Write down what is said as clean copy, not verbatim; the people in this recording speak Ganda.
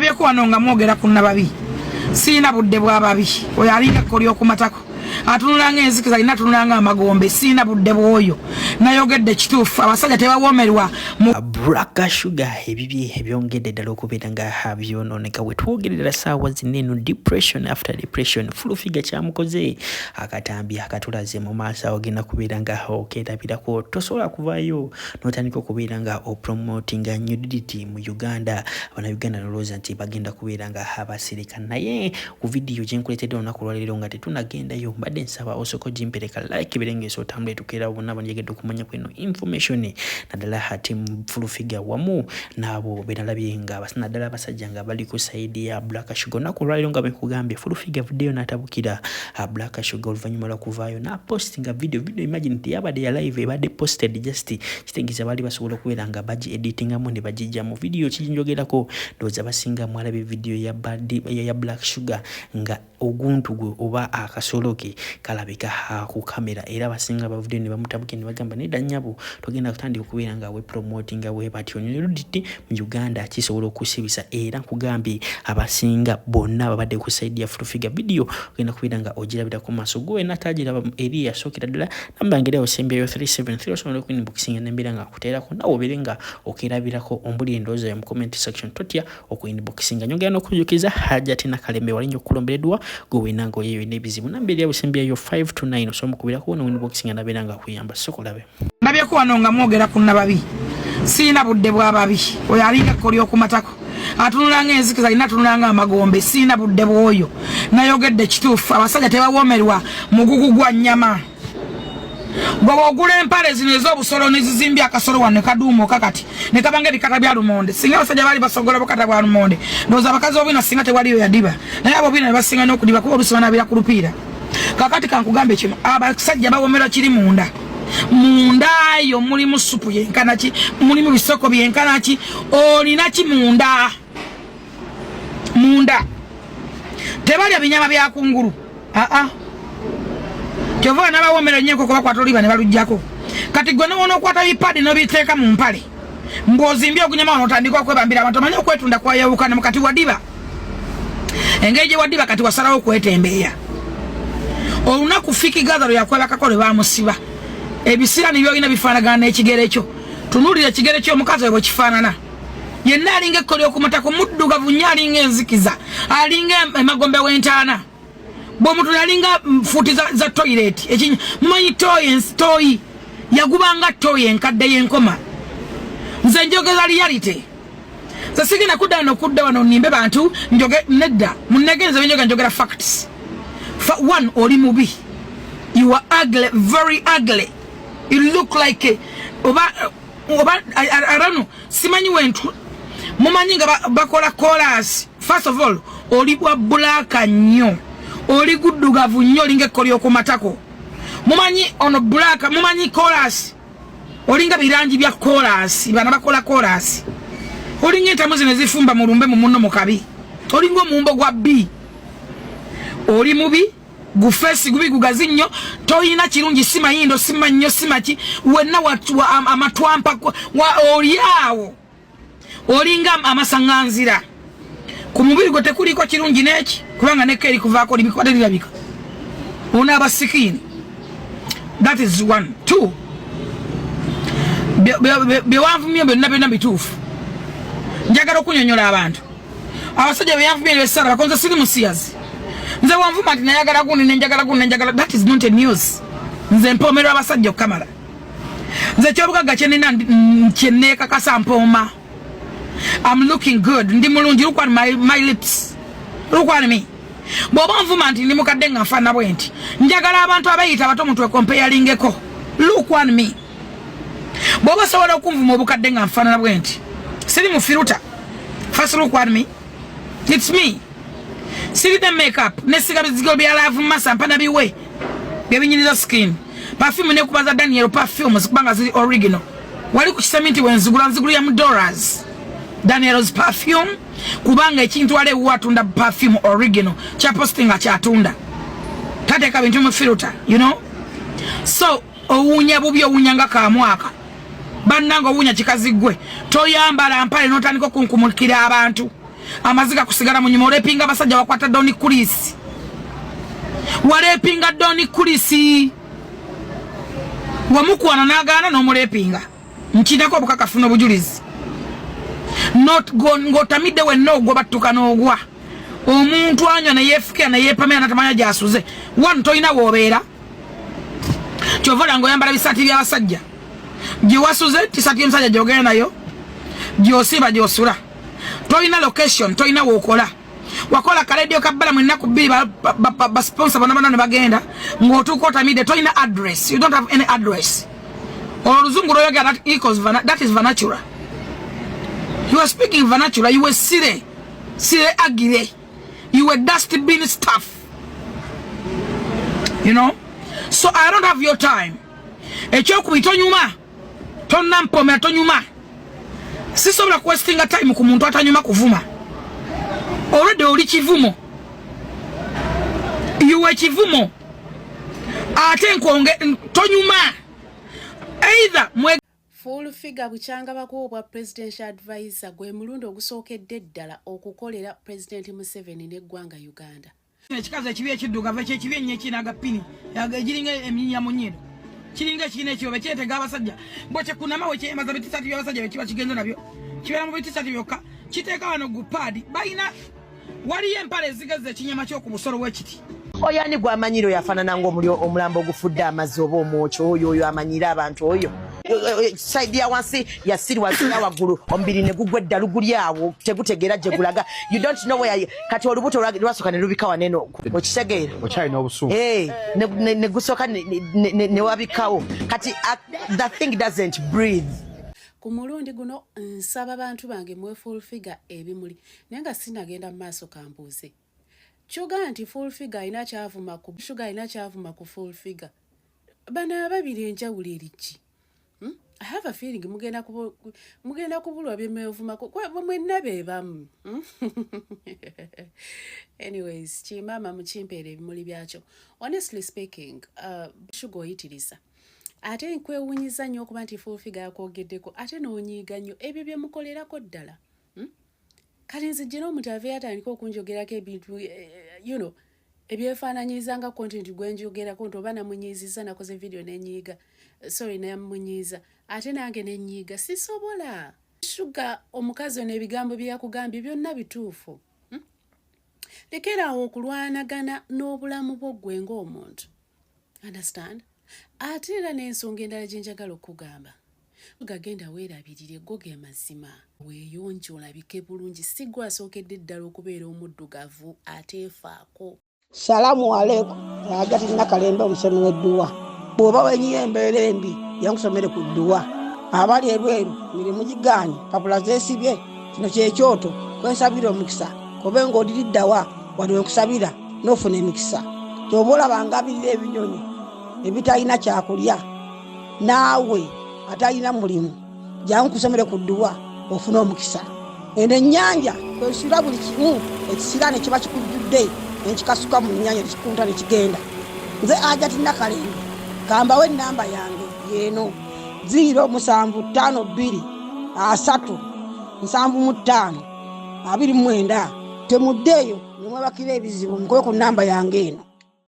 Ndabyeko wano nga mwogera ku nababi. Sina budde bw'ababi. Oyo alinga kolyo ku matako. Atunulanga enzikiza ina tunulanga amagombe. Sina budde bwoyo. Nayogedde kituufu abasajja tebawomerwa mu Braka Sugar ebibi ebyongedde ddala okubeera nga byonooneka we twogerera ssaawa zineno depression after depression full figure kyamukoze akatambi akatulaze mu maaso ogenda kubeera nga okeerabirako tosobola kuvaayo n'otandika okubeera nga opromotinga nudity mu Uganda Abannayuganda nolowooza nti bagenda kubeera nga abasirika naye ku vidiyo gye nkuleetedde olunaku lwaleero nga tetunagendayo mbadde nsaba osoko gimpereka like birengeso otambule tukeera bonna banjegedde okumanya kweno information naddala ati full figure wamu nabo benalabye nga basana ddala abasajja nga bali ku side ya Black Sugar olunaku lwaleero nga bekugambye full figure video n'atabukira Black Sugar oluvannyuma lwa kuvaayo na postinga video imagine nti yabadde ya live ebadde posted just kitegeeza bali basobola okubeera nga bagi editingamu ne bagijja mu video kijinjogerako ndowooza basinga mwalabe video ya Black Sugar nga oguntu gwe oba akasoloke kalabika ku kamera era basinga ba video ne bamutabuke ne bagamba nedda nnyabo togenda kutandika okubeera nga we promoting we batyo nudity mu Uganda kisobola okusibisa era nkugambye abasinga bonna babadde ku side ya full figure video ogenda kubeera nga ogirabira ku maaso gwe natajira eri yasokera ddala nambangera osembeyo 373 osobola ku inboxing nembera nga kuteerako nawe oberenga okirabirako ombuli endooza ya mu comment section totya oku inboxing nyongera n'okujukiza Hajati Nakalembe walinyo okulomberedwa gwe nango yeyo n'ebizibu namberi ya osembeyo 5 to 9 osobola kubirako no inboxing nabera nga kuyamba sokolabe ndabyeko wano nga mwogera ku nababi. Sina budde bw'ababi. Oyo alinga kolyo ku matako. Atunulanga enzikiza ina tunulanga amagombe. Sina budde bwoyo. Nayogedde kituufu abasajja tebawomerwa mugugu gwa nnyama. Bw'oba ogula empale zino ez'obusolo nezizimbya akasolo wano ne kaduumo kakati ne kabanga ebikata bya lumonde singa abasajja baali basogola bukata bwa lumonde ndowooza abakazi obwina singa tewaliyo yadiba naye abo bina ne basinga n'okudiba kuba olusi banaabira ku lupiira kakati kankugambe kino abasajja bawomerwa kiri munda yo mulimu supu yenkana ki mulimu bisoko byenkana ki olina ki munda tebalya binyama bya kunguru kyova n'abawomera nnyeko kuba kwata oliba ne balujjako kati gwe n'owona okwata bipadi n'obiteeka mu mpale ng'ozimbye okunyama wano otandika okwebambira abantu omanye okwetunda kwayawukana mu kati wadiba engeri gye wadiba kati wasalawo okwetembeeya olunaku Fiki Gazaro yakwebakako lwe bamusiba ebisira nibyo bina bifaanagana n'ekigere kyo tunuulira ekigere ky'omukazi we bwe kifaanana yenna alinga ekkolyo okumatako muddugavu nnyo alinga enzikiza alinga emagombe w'entaana bw'omuntu yalinga fuuti za toilet mumanyi toyi yagubanga toyi enkadde y'enkoma nze njogeza reality nze sigenda kudda n'okudda wano nimbe bantu nedda munnegenze benjoga njogera facts one oli mubi you are ugly very ugly you look like oba I don't know simanyi wentu mumanyi nga bakola chorus first of all oli bwa black nnyo oli guddugavu nnyo linga ekkolyo ku matako mumanyi ono black mumanyi chorus olinga birangi bya chorus bana bakola chorus olinga entamu zino zifumba mu lumbe mu munno mu kabi olinga omuwumbo gwa B oli mubi gufesi gubi gugazi nnyo toyina kirungi sima yindo sima nnyo sima ki wenna amatwampa oli awo olinga amasaŋŋanzira ku mubiri gwe tekuliko kirungi neki kubanga nekeri kuvaako libikwate lirabika ona abasikini that is 1 2 byewanvumye byonna bituufu njagala okunyonyola abantu abasajja byeyanvumye besala bakonza siri musiyazi nze wanvuma nti nayagala gundi nenjagala that is not a news nze mpoomerwa abasajja okukamala nze kyobugagga kyenina kyenneekakasa mpooma I'm looking good ndi mulungi look at my lips look at me bw'oba nvuma nti ndi mukadde nga nfaana bwe nti njagala abantu abayita abato mutwe kompeyalingeko look at me bw'oba sobola okunvuma obukadde nga nfaanana bwe nti siri mu firuta first look at me it's me siri the makeup nesiga bizigo bya love masa mpana biwe byebinyiriza skin perfume ne kubaza Daniel perfumes kubanga ziri original wali ku kiseminti wenzigula ya $1 Daniel's perfume kubanga ekintu wale watunda perfume original cha postinga cha tunda tateka bintu mu filter you know so owunya bubyo owunyanga ka mwaka bannanga owunya kikazigwe toyambala mpale notandika kunkumukira abantu amaziga kusigala munyuma olepinga basajja bakwata Doni Kulisi walepinga Doni Kulisi wamukwana nagana n'omulepinga nkinako obukakafuno obujulizi not ngotamidde wenna ogwo battuka n'ogwa omuntu anywa ne yeefukira ne yeepamira natamanya gyasuze wano tolina woobeera kyovola ng'oyambala bisaati by'abasajja gye wasuze tisaati y'omusajja gy'ogenda nayo gy'osiiba gy'osula tolina location tolina wookola wakola kaledio kabbala mu nnaku bbiri basponsor bonna ne bagenda ng'otuuka otamidde tolina address you don't have any address oluzungu lwoyogera that is vernacular you are speaking vernacular you were sire agire you were dustbin stuff you know so I don't have your time ekyokubi tonyuma tonnampomera tonyuma sisobola kuwestinga time ku muntu atanyuma kuvuma already oli kivumo you were kivumo ate nkonge tonyuma either full figure bukyanga bakuwa presidential advisor gwe mulundo ogusookedde ddala okukolera president Museveni n'eggwanga Uganda. Ekikazi ekibi ekiddugavu ekibi ennyo ekinaga pini egiringa eminnya mu nnyindo kiringa ekirina ekiyobe kyetega abasajja bwekye kunama wekyeyambaza bitisaati by'abasajja bekiba kigenze nabyo kibeera mu bitisaati byokka kiteeka wano gupaadi balina waliyo empale ezigezza ekinyama ky'oku busolo bwekiti oyani gwamanyiro yafaanana ng'omulambo ogufudde amazzi oba omwoki oyo amanyire abantu oyo side ya wansi yasirwa zina waggulu omubiri ne gugwa eddalu guli awo tegutegeera gye gulaga you don't know where kati olubuto lwasooka ne lubika waneno okitegeera okyalina obusungu ne gusooka ne wabikawo kati the thing doesn't breathe. Ku mulundi guno nsaba bantu bange mwe full figure ebimuli naye nga sinagenda mu maaso kambuuze kyogaa nti full figure ina kyavuma ku sugar ina kyavuma ku full figure bana babiri enjawulo eriki I have a feeling mugenda kubulwa byemevuma kwa mwenna bebamu anyways chimama muchimpere ebimuli byakyo honestly speaking sugar oyitiriza ate nkwewunyiza nnyo okuba nti full figure yakwogeddeko ate n'onyiiga nnyo ebyo bye mukolerako ddala kale nze gye n'omuntu ave yatandika okunjogerako ebintu you know ebyefaananyiriza nga content gwenjogerako nti oba namunyiiziza nakoze video nenyiiga sorry namunyiiza ate nange nenyiiga sisobola sugar omukazi ono ebigambo byakugambye byonna bituufu lekerawo okulwanagana n'obulamu bwo gwe ng'omuntu understand ate era n'ensonga endala gye njagala okugamba gagenda weerabirire go ge mazima weeyonja olabike bulungi si gwe asookedde ddala okubeera omuddugavu ateefaako. Salamu alaikum agati nakalembe omusomi w'edduwa bw'oba wenyiye embeera embi yankusomere ku dduwa abali ebweru mirimu gigaanye papula zeesibye kino kyekyoto kwensabira omukisa kobe ng'odiriddawa wali wenkusabira n'ofuna emikisa ky'oba olabanga abirira ebinyonyi ebitalina kyakulya naawe atalina mulimu jangu kusomere ku dduwa ofuna omukisa eno ennyanja kwesira buli kimu ekisira ne kiba kikujjudde nekikasuka mu nnyanja nekikunta nekigenda nze Agati Nakalembe kambawo ennamba yange yeeno 075237529 temuddeeyo nemwebakira ebizibu mukoye ku nnamba yange eno.